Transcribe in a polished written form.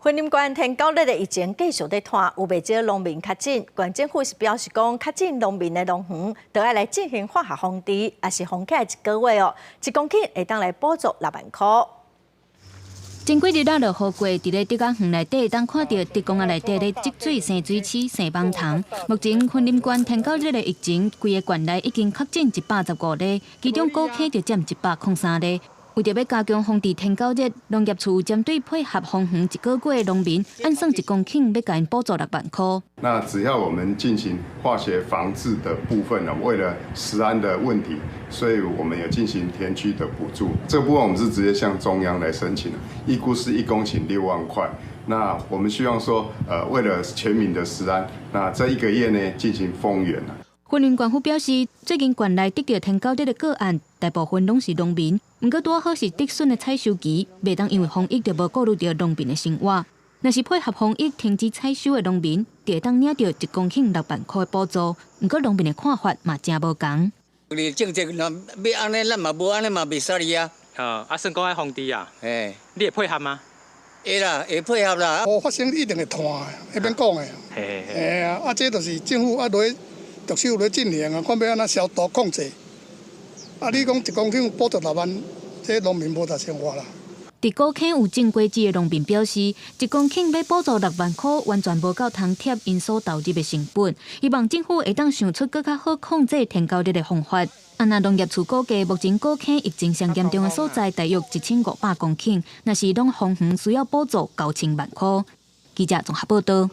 云林县天狗日的疫情继续在拖，有不少农民确诊。县政府是表示讲，确诊农民的农园都要来进行化学防治，也是封起来1个月哦，1公顷会当来补助6万块。前几日落雨过，伫咧竹仔园内底，当看到竹公仔内底咧积水、生水鼠、生蚊虫。目前云林县天狗日的疫情，规个县内已经确诊115例，其中高坑就占103例。 为着要加强防治天狗日，农业处针对配合封园1个月的农民，按算1公顷要给因补助6万块。那只要我们进行化学防治的部分呢，为了食安的问题，所以我们有进行田区的补助。这个部分我们是直接向中央来申请的，预估是1公顷6万块。那我们希望说，为了全民的食安，那这1个月呢进行封园。 云林县府表示，最近县内得到天狗日的个案，大部分拢是农民。不过拄好是竹笋的采收期，袂当因为防疫就无顾虑到农民的生活。若是配合防疫停止采收的农民，就会当领到1公顷6万块补助。不过农民的看法嘛真无同。你政策若要安尼，咱嘛无安尼嘛袂使哩啊。算讲爱防治啊。嘿，你会配合吗？会啦，会配合啦。发生一定会拖的，迄边讲的。嘿啊，这就是政府落着手来进行啊，看要安怎消毒控制。啊，你讲1公顷补助6万，这农民无得生活啦。伫高坑有种果子的农民表示，1公顷要补助6万块，完全无够通贴因所投入的成本。希望政府会当想出更较好控制天狗日的方法。那农业处估计，目前高坑疫情上严重的所在大约1500公顷，若是拢封园需要补助9000万块。记者综合报道。